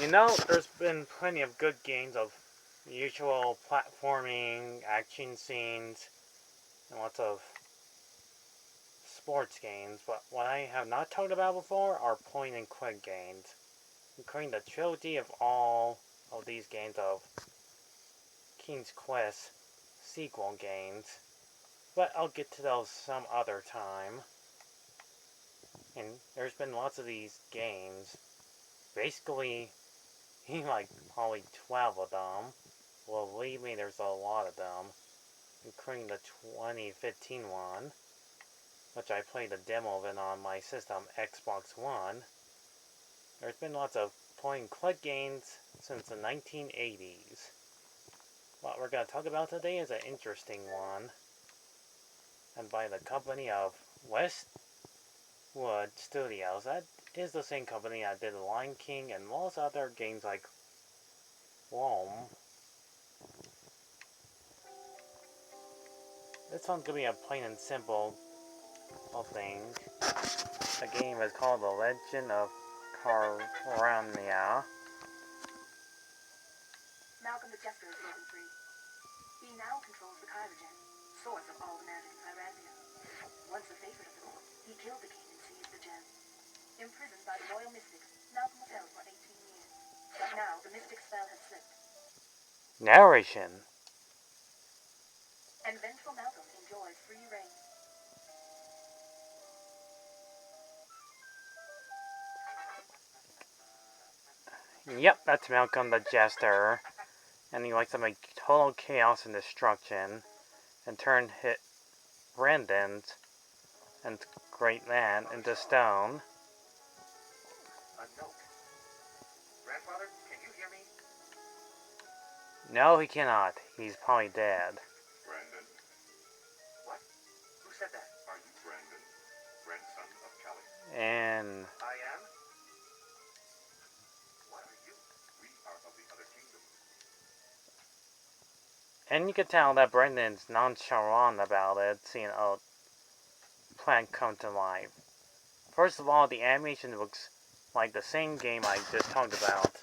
You know, there's been plenty of good games of usual platforming, action scenes, and lots of sports games, but what I have not talked about before are point and click games, including the trilogy of all of these games of King's Quest sequel games, but I'll get to those some other time. And there's been lots of these games, basically, like probably 12 of them. Well, believe me, there's a lot of them, including the 2015 one, which I played a demo of it on my system, Xbox One. There's been lots of point and click games since the 1980s. What we're going to talk about today is an interesting one, and by the company of Westwood Studios. That is the same company that did Lion King and most other games like Rome. This one's going to be a plain and simple thing. The game is called The Legend of Kyrandia. Malcolm the Jester is broken free. He now controls the Kyrandia, source of all the magic in Kyrandia. Once a favorite of the court, he killed the king and seized the gem. Imprisoned by the royal mystics, Malcolm was held for 18 years. But now the mystic spell has slipped, Narration. and vengeful Malcolm enjoys free reign. Yep, that's Malcolm the Jester. And he likes to make total chaos and destruction and turn Brandon's and great man into stone. A note. Grandfather, can you hear me? No, he cannot. He's probably dead. Brandon? What? Who said that? Are you Brandon, grandson of Kelly? And I am? What are you? We are of the other kingdom. you can tell that Brandon's nonchalant about it, seeing a plant come to life. First of all, the animation looks like the same game I just talked about.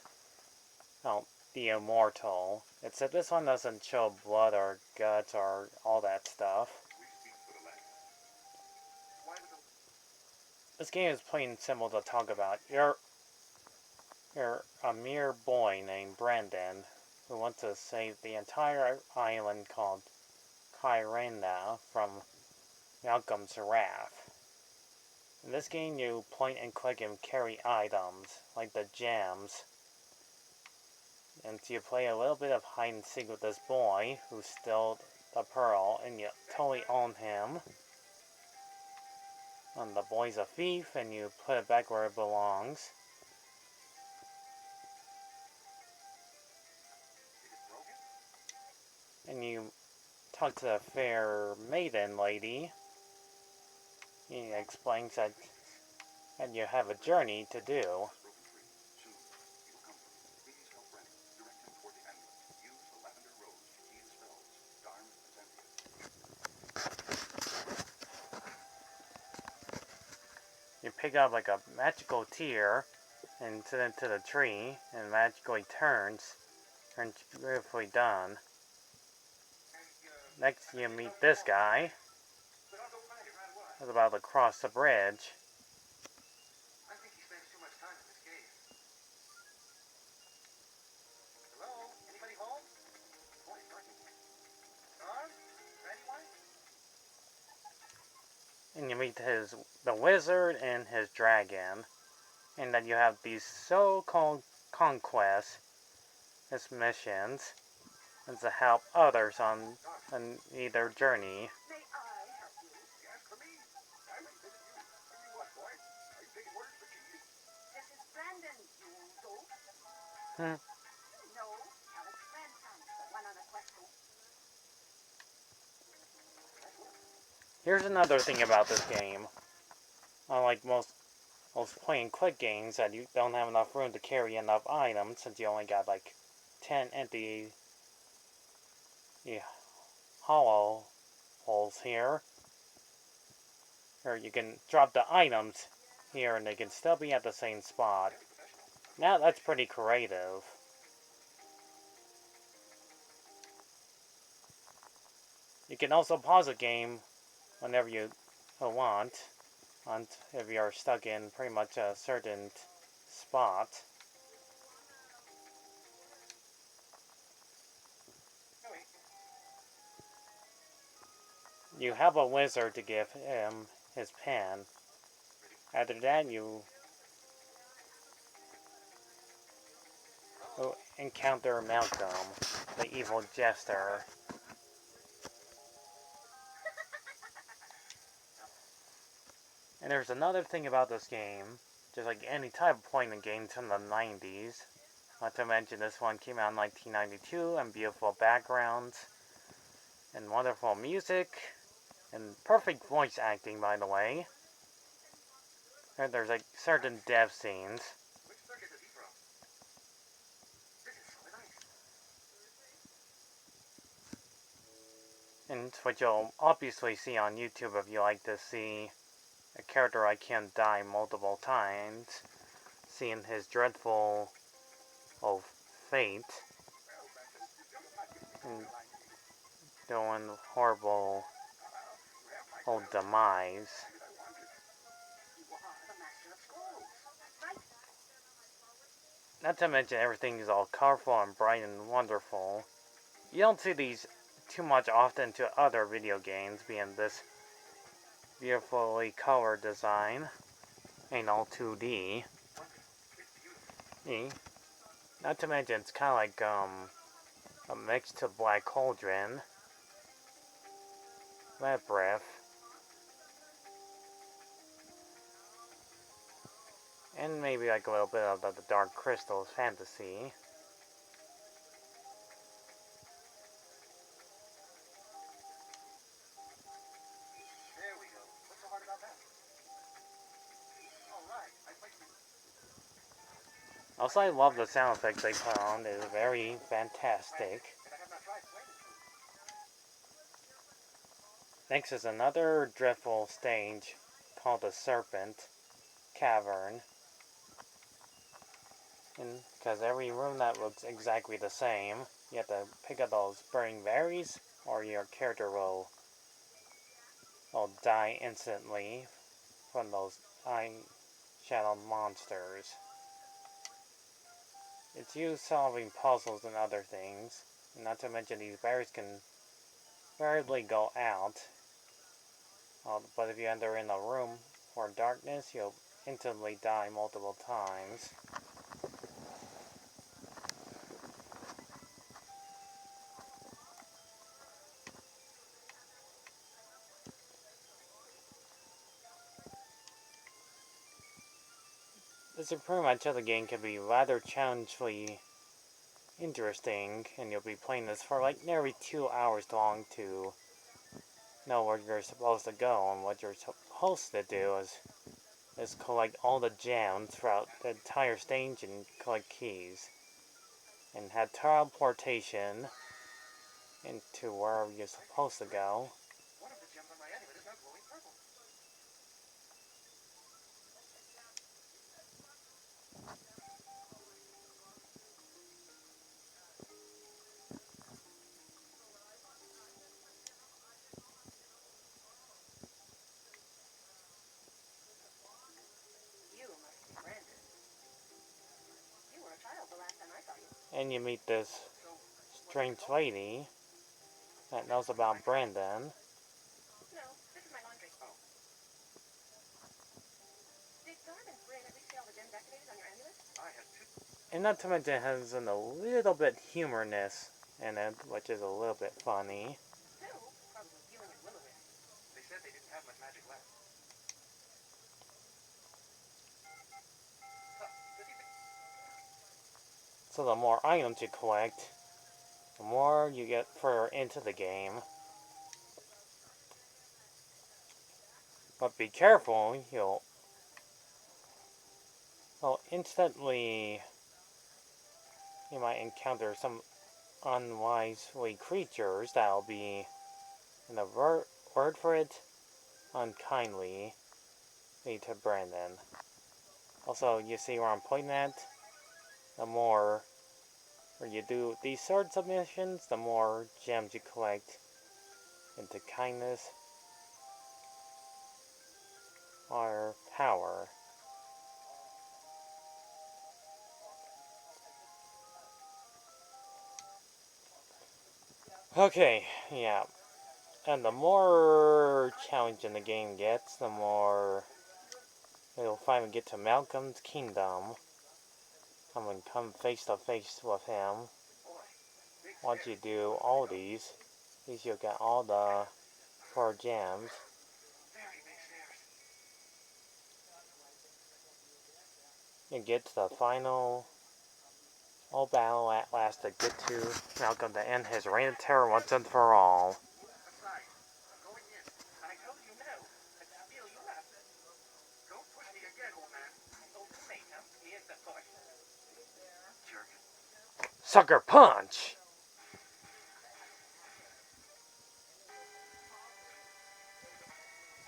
Oh, the Immortal. Except this one doesn't show blood or guts or all that stuff. We speak for the land. Why would the... This game is plain simple to talk about. You're a mere boy named Brandon who wants to save the entire island called Kyrandia from Malcolm's wrath. In this game, you point and click and carry items, like the gems. And you play a little bit of hide and seek with this boy who stole the pearl, and you totally own him. And the boy's a thief, and you put it back where it belongs. And you talk to the fair maiden lady. He explains that you have a journey to do. You pick up like a magical tear and send it to the tree, and magically turns beautifully done. Next, you meet this guy who's about to cross the bridge. I think he spends too much time in this cave. Hello? Anybody home? Boy, it's dark in here. Huh? Anyone? And you meet the wizard and his dragon. And then you have these so-called conquests, as missions, and to help others on their journey. May I help you? You ask for me? I will visit you. What do you want, boy? Are you taking orders for keys? This is Brandon, you dope. Hmm. No, Alex grandson. One other question. Here's another thing about this game. Unlike most point and click games that you don't have enough room to carry enough items, since you only got like 10 empty hollow holes here. Or you can drop the items here and they can still be at the same spot. Now that's pretty creative. You can also pause a game whenever you want, if you're stuck in pretty much a certain spot. You have a wizard to give him his pen. After that, you will encounter Malcolm, the evil jester. And there's another thing about this game, just like any type of point in games from the 90s. Not to mention this one came out in 1992 and beautiful backgrounds and wonderful music and perfect voice acting, by the way. And there's like certain death scenes. Which circuit is he from? This is solid ice. And what you'll obviously see on YouTube if you like to see a character I can die multiple times, seeing his dreadful fate and doing horrible demise. You are the master of scrolls, right? Not to mention everything is all colorful and bright and wonderful. You don't see these too much often to other video games, being this beautifully colored design. Ain't all 2D. Not to mention it's kind of like a mix to Black Cauldron, Labyrinth, and maybe like a little bit of the Dark Crystal's fantasy. There we go. What's so hard about that? All right, I placed it. Also, I love the sound effects they put on. It's very fantastic. And I have not tried playing it. Next is another dreadful stage called the Serpent Cavern. And because every room that looks exactly the same, you have to pick up those burning berries, or your character will die instantly from those eye-shadowed monsters. It's you solving puzzles and other things. Not to mention these berries can rarely go out. But if you enter in a room for darkness, you'll instantly die multiple times. This is pretty much how the game can be rather challengingly interesting, and you'll be playing this for like nearly 2 hours long to know where you're supposed to go, and what you're supposed to do is collect all the gems throughout the entire stage and collect keys. And have teleportation into wherever you're supposed to go. One of the gems on my amulet is now glowing purple. You must be Brandon. You were a child the last time I saw you. And you meet this So, strange lady that knows about Brandon. No, this is my laundry. Oh. Did Darwin bring at least see all the gems activated on your amulet? I had two. And not to mention it has a little bit humorness in it, which is a little bit funny. Two? Probably dealing with will-o-wisp. They said they didn't have much magic left. Huh, does he think... So the more items you collect, the more you get further into the game. But be careful, you'll instantly, you might encounter some unwisely creatures that'll be, in the word for it, unkindly to Brandon. Also, you see where I'm pointing at? the more you do these sorts of missions, the more gems you collect into kindness or power. Okay, yeah. And the more challenging the game gets, the more you'll finally get to Malcolm's kingdom. I'm gonna come face to face with him. Once you do all these, at least you'll get all the 4 gems. You get to the final battle at last to get to Malcolm to end his reign of terror once and for all. Sucker punch!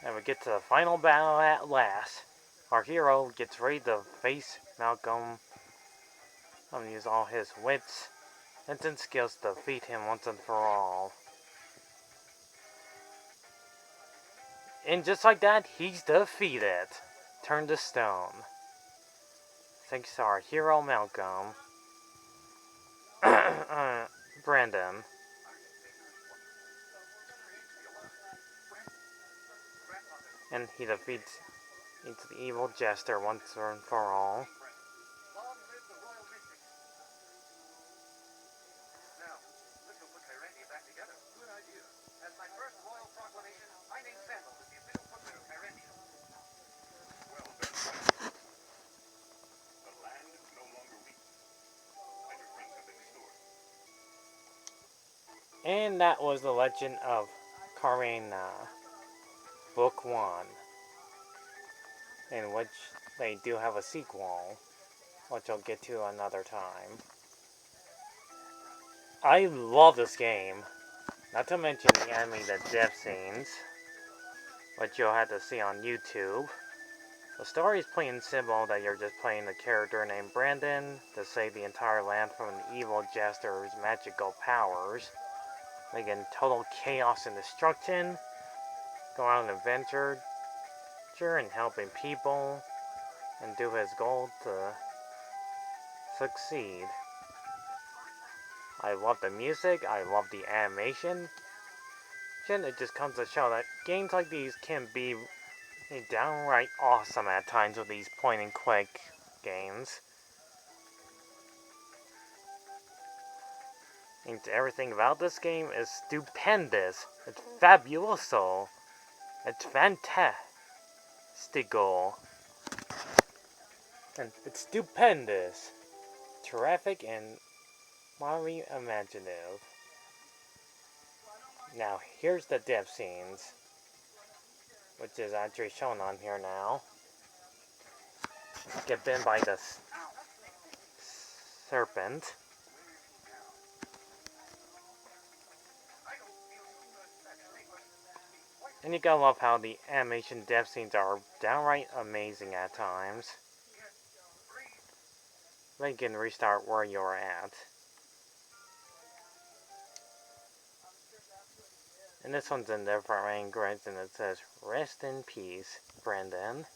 And we get to the final battle at last. Our hero gets ready to face Malcolm. I'm gonna use all his wits and skills to defeat him once and for all. And just like that, he's defeated. Turned to stone. Thanks to our hero Malcolm. Brandon. And he defeats the evil jester once and for all. Long live the royal mystic. Now, let's go put Kyrandia back together. Good idea. As my first royal proclamation, I name Sandal as the official footman of Kyrandia. Well done. The land is no longer weak. And your friends have been restored. And that was the Legend of Kyrandia, Book 1. In which they do have a sequel, which I'll get to another time. I love this game. Not to mention the animated death scenes, which you'll have to see on YouTube. The story is plain simple that you're just playing a character named Brandon to save the entire land from an evil jester's magical powers, making total chaos and destruction, go on an adventure and helping people, and do his goal to succeed. I love the music, I love the animation. It just comes to show that games like these can be downright awesome at times with these point and click games. And everything about this game is stupendous. It's fabuloso. It's fantastical. And it's stupendous. Terrific and mildly imaginative. Now, here's the death scenes, which is actually shown on here now. Get bitten by the serpent. And you gotta love how the animation death scenes are downright amazing at times. Then you can restart where you're at. And this one's in different language, and it says, "Rest in peace, Brandon."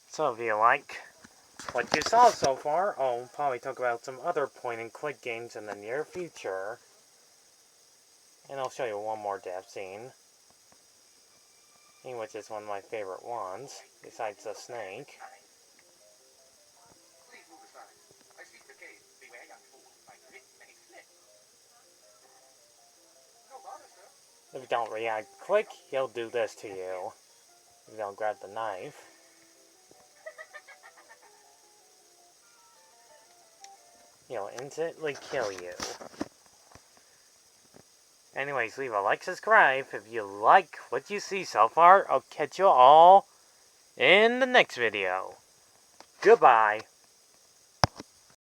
So if you like what you saw so far, I'll probably talk about some other point-and-click games in the near future. And I'll show you one more death scene, which is one of my favorite ones, besides the snake. Please move aside. I seek the cave. Beware, young fool. My grip may slip. No bother, sir. If you don't react quick, he'll do this to you. If you don't grab the knife. He'll instantly kill you. Anyways, leave a like, subscribe if you like what you see so far. I'll catch you all in the next video. Goodbye.